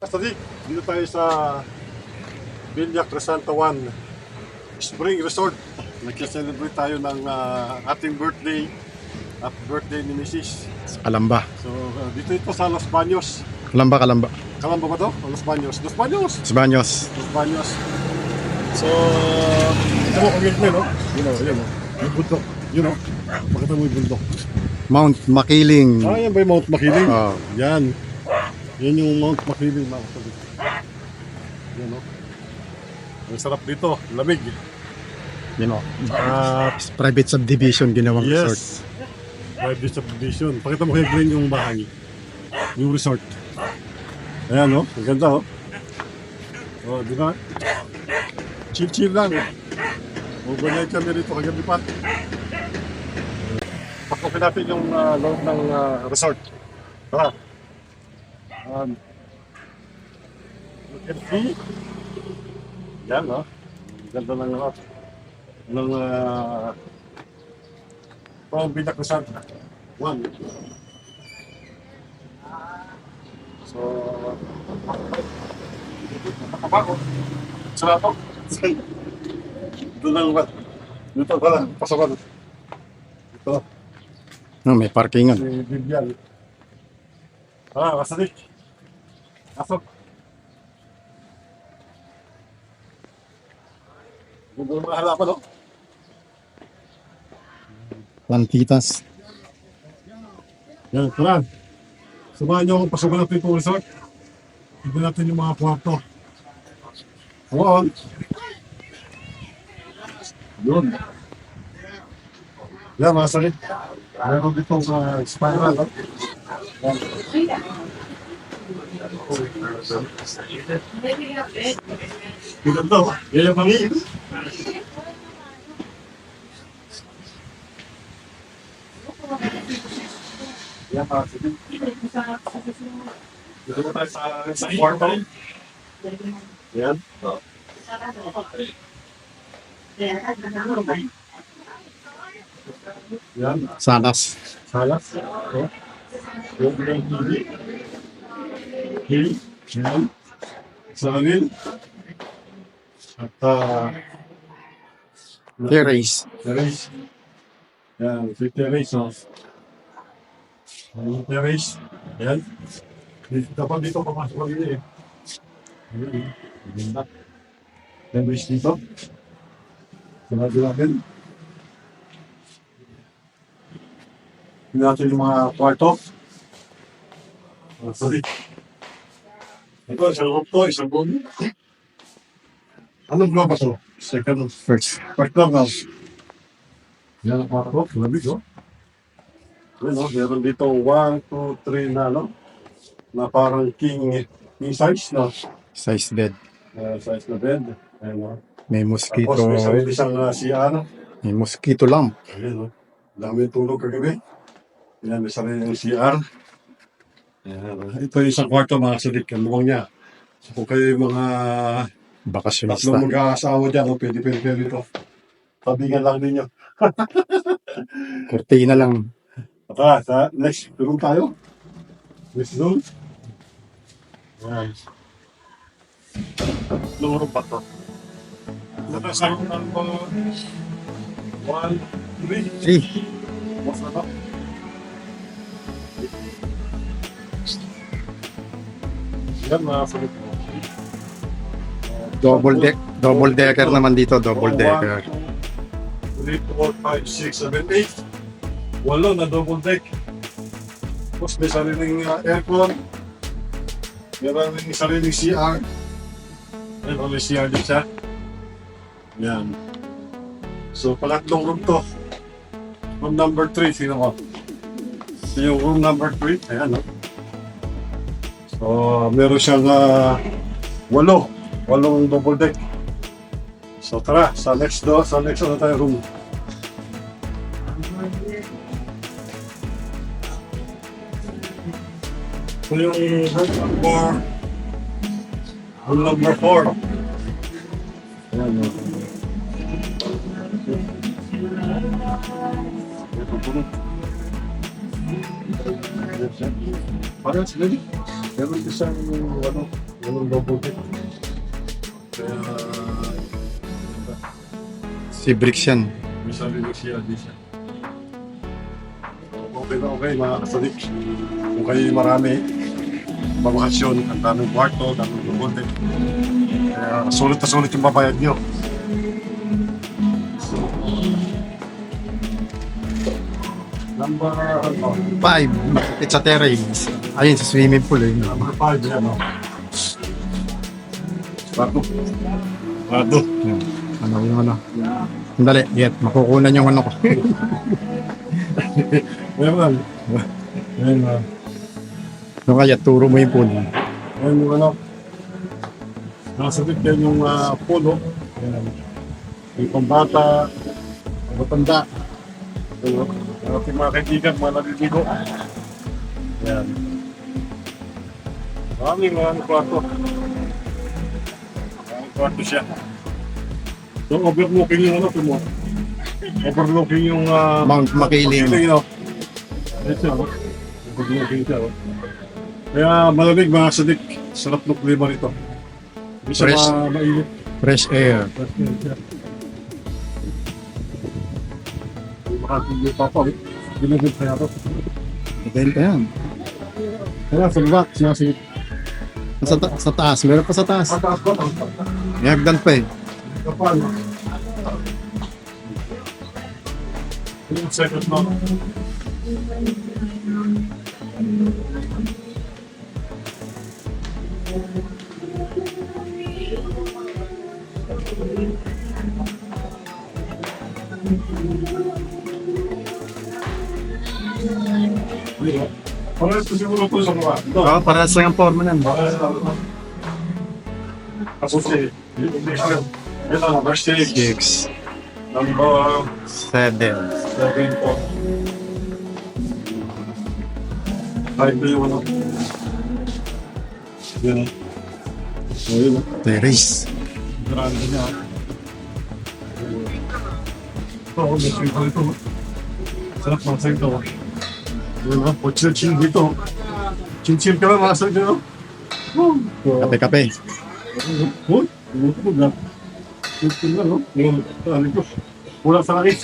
Kasadik, dito tayo sa Villa Crescenta 1 Spring Resort. Nag-celebrate tayo ng ating birthday at birthday ni Mrs. Kalamba. So, dito ito sa Los Baños. Kalamba. Kalamba ba to? O Los Baños? Los Baños! Los Baños. Los Baños. So, ito mo kung yun, no? Yun, yung bundok. Yun, no? Pakita mo yung bundok. Mount Makiling. Yan ba yung Mount Makiling? Oh. Yan. Yan yung Mount Makiling, mga kapatid. Yan, no? Ang sarap dito. Lamig. You know, private subdivision ginawang resort. Yes. Private subdivision. Pakita mo kay Glenn yung bahay. Yung resort. Ayan, no? Ang ganda, oh. Oh, di ba? Chill lang. Overnight kami rito kagabi pa. Pakokin natin yung loob ng resort. Tara. You can see. Yan, no? Ang ganda ng from Villa Crescenta 1. So, nakapako. Sarap ako. Doon lang ba? Dito pala, pasokan. Dito, No, may parkingan. si Vivian. Kasadik. Pasok. Doon mga halapan, no? Plantitas. Yan, tara. Samahan niyo akong pasukan natin itong resort. Tignan natin yung mga kwarto. Oo. Yun. Yan, mga sakit. Meron dito sa spiral. No? Tignan daw. Yan yung pangin. Yan, mga sakit. Dito mo tayo sa kwarto. Yan. Yan. Salas. Salas. Oh. Yung hili. Hili. Yan. Salangin. At Terrace. terrace. Yan. Si terrace. Oh. Yung terrace. Yan. Dapat dito papasok kami eh. Yan. Ganda. Terrace dito. Sarado natin. Tingnan natin yung mga kwarto. Sorry. Ito, isang room to, isang room. Anong floor ba to? Second. First. First floor na. Yan ang kwarto. Lamig, oh. Yan, oh. Meron dito 1, 2, 3 na, no? Na parang king size, no? Size bed. Size na bed. Ayan, oh. May Tapos mosquito. may sarili siyang CR. May mosquito lamp. Ayan, oh. Dami yung tulog kagabi. Ayan, may sarili yung CR. Ayan, oh. Ito yung isang kwarto, mga sulit. Ang luwang niya. So, kung kayo yung mga Bakasyonista. tatlong mag-aasawa dyan, oh, pwede dito. Tabigan lang ninyo. Cortina lang. Tara, sa next room tayo. Next room. Ayan. Tatlong room pa to. Ito sa room ng 1, 3. 3. Mas na to. Yan, mga sulit mo. Double decker naman dito. Double decker. 3, 4, 5, 6, 7, 8. Walo na double deck. Tapos may sariling aircon. Meron rin sariling CR. Meron may CR din siya. Yan. So, pangatlong room to. Room number 3, sino ko? Ito yung room number 3. Ayan, no? So, meron siyang walong double deck. So, tara, sa next na tayo room. So, yung room number 4. Ayan, no? Ito po. Parang sila. Meron isang Walang double deck. Kaya, Si Bricks yan. may sarili siya, di siya. Okay na okay, mga kasalik. Kung kayo marami, babakasyon, ang daming kwarto, daming double deck. Kaya, sulit na sulit yung babayad nyo. Number, 5. Malapit sa terrace. Ayun, sa swimming pool eh. number 5, yan, no? Bato. Bato. Yan. Ano yung ano? Sandali, yet. Makukunan yung ano ko. Meron. Yan, No, kaya, turo mo yung pool. yan yung ano. Nasa yan yung polo. Yan. Yung pambata, matanda. Yung ating mga kaibigan, mga naliligo. Yan. Maraming mga kwarto. Maraming kwarto siya. So, overlooking yung ano mo. Overlooking yung Mount Makiling. no? Ito, oh. Overlooking siya, oh. Kaya malamig mga sadik. Sarap ng klima nito. Hindi siya Fresh. mainit. Fresh air. Makakigil pa po. Ginagil kaya ito. Maganda yan. Kaya sa baba, sinasigit. Sa taas. Meron pa sa taas. Pataas ko. May hagdan pa eh. Kapal. Yung second na. Parehas ko siguro ito sa mga. Ito. Oo, para sa yung forma nan. Ako si, ito number 6. 6, Number 7. 7 po. Ay, ito yung ano. Yan. O, yun. Terrace. Grande niya. Ito, may swimming ito. Sarap mga sa ito. Yun ha, po chill dito. Chill ka lang mga sa ito. Kape-kape. Uy, lumutog na. Chill na, no? Yung, ano ko, wala sa langit.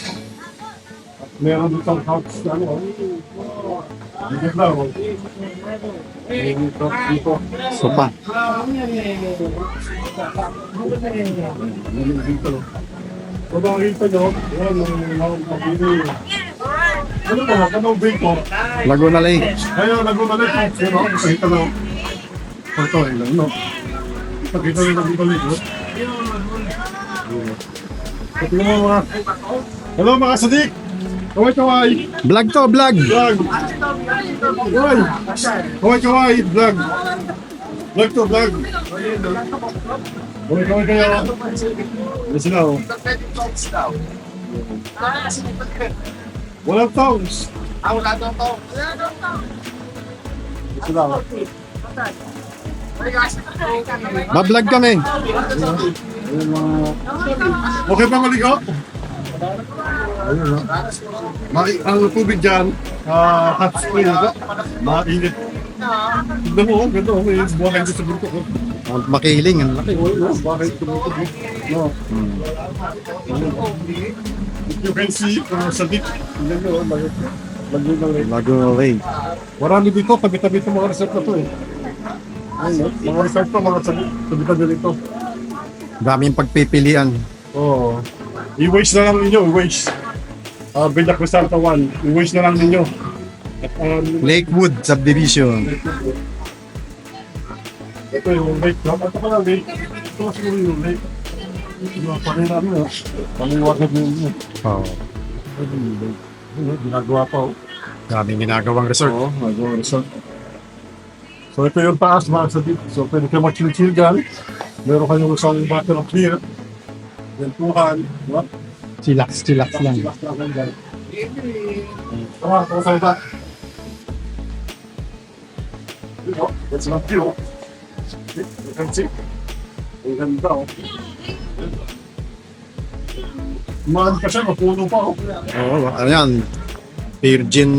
At meron dito ang house na ano. Dito na, oh. Dito. Sopa. Dito, no? Kung nakikita nyo, yan, yung pag-ibig. Ano ba, kanong biko? Laguna Lake. Ayaw, nagumalit ko. Sino? Pakita na. Ito, ilan, no? Pakita na nagumalit, no? Pati mo mga... Hello mga sadik! Kaway! Vlog to, vlog. Vlog! Kaway! Vlog! Vlog to, vlog! Kaway kayo! Ano sila, oh? Walang tongs! Wala daw to. Ano sila, oh? Ba-vlog kami. Ayun, okay pa maligo? Ayun, no? Ang tubig dyan, hot spring, no? Mainit. Tignan mo, ganda, may buhay dito sa burko. Mount Makiling. Ang laki. Buhay dito sa burko. No. If you can see, sa deep, tignan nyo, Laguna Lake. Laguna Lake. Marami dito, tabi-tabi itong mga resort na to eh. Ayun, no? Mga resort to, mga tabi-tabi dito. Daming pagpipilian. Oo. I-waste na lang ninyo, i-waste. Villa Crisanta 1, i-waste na lang ninyo. At, Lakewood Subdivision. ito yung lake. Ito pa lang lake. Ito siguro yung lake. Yung panin namin, paniwagan ninyo. Oh. Ito yung lake. Ginagawa pa, oh. Daming ginagawang resort. Oo, nagawa resort. So ito yung taas mga sa dito. So pwede kayo mag-chill-chill dyan. Meron kayong isang bottle of beer. Dentuhan. Diba? Chillax lang. Relax lang kayo dyan. Tama, ito sa iba. Dito, that's not view. You can see. Ang ganda, oh. Mahal pa siya, mapuno pa, oh. Oo, ano yan? Virgin.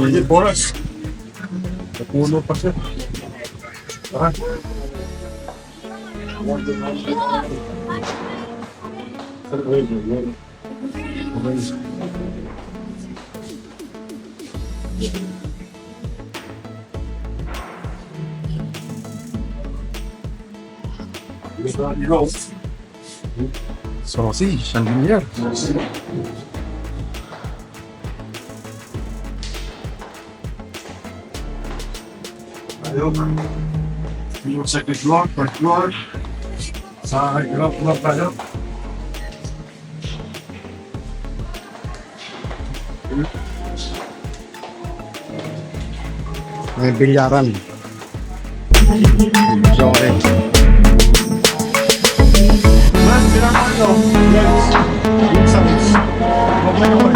Virgin Forest. Napuno pa siya. Ah. Saucy, chandelier. Ayun. Yung second floor, third floor. Sa ground floor tayo. May bilyaran. Joke. Man, sinama nyo. Yes. Yung size. Huwag mo naman.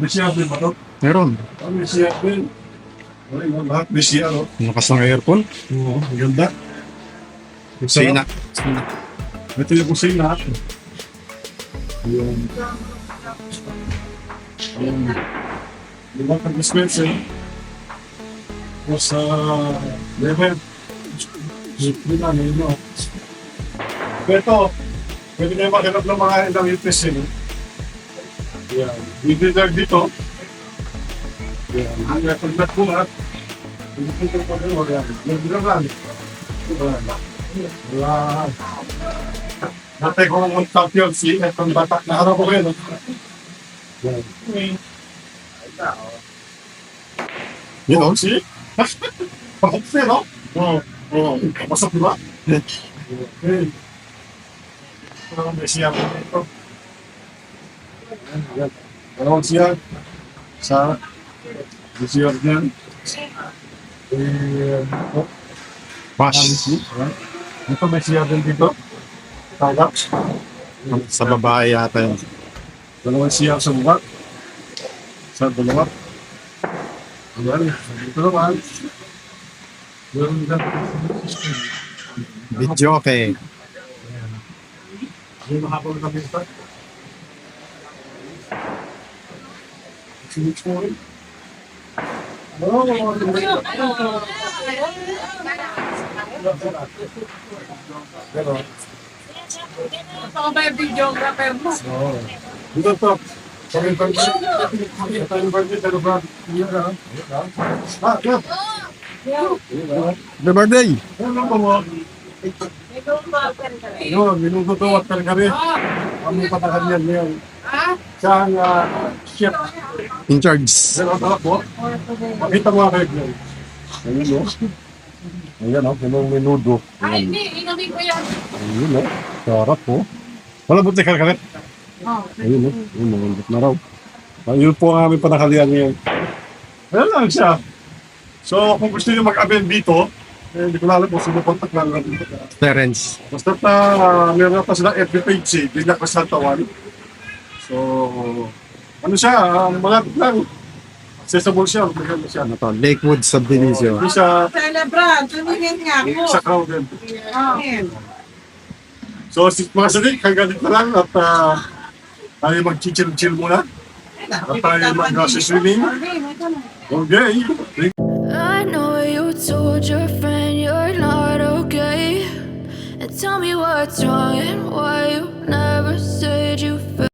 May siya din ba ito? Meron. May siya din. Lahat may siya, no? Lakas ng aircon. Oo, ang ganda. Sina. Ito yung kusina. Yung... Yung kang dispenser. O sa level. Hindi na, hindi na. Ito, pwede kayo makinap ng mga ilang UPC. Yan. Bibigyan dito. Yan. Ang pagkat ko nga. Bibigyan ko pa rin. Yan. Nagbilangan. Yan. Dati ko mong champion si itong batak na araw ko rin. Yan. Yun o, si? Pakapsi, no? Oo. Oo. Pasok diba? Okay. May siya ko dito. Yan. Dalawang siya. Sa siya yan. Pass. Ito may siya din dito. Tagap. Sa babae yata yun. Dalawang siya sa buka. Sa dalawa. Ayan. Dito naman. Meron dyan. Video okay. Yung mahapon na bista. Sinix mo rin. Gano'n. Ako ba yung videographer mo? Dito to. Sabihin pa rin. Tayo ba rin? Tayo ba? Yan. Happy birthday! Ano ba mo? Yun, minuto at karkari. Kami patakan yan ngayon. Siya ang chef. In charge. Pero ang talak mo, makita mo ang kayo. Ayun o. Ayan o, yung menudo. Ay, hindi. Inumin ko yan. Ayun o, sarap o. Wala buti karkari. Ayun o, yung mga na raw. Ayun po ang aming panakalian ngayon. Ayan lang siya. So, kung gusto nyo mag-abel dito, hindi ko alam kung sino kontak lang natin. Terence. Basta meron pa sila FB page eh, Villa Casantawan. So, ano siya, malapit lang. Accessible siya, maganda siya. Ano to? Lakewood Subdivision. Hindi siya Celebrant, tumingin nga ako. sa crowded. Oh. So, mga sadik, hanggang dito na lang at tayo mag-chill muna. At tayo mag-swimming. Okay. I know you told your friend you're not okay, and tell me what's wrong and why you never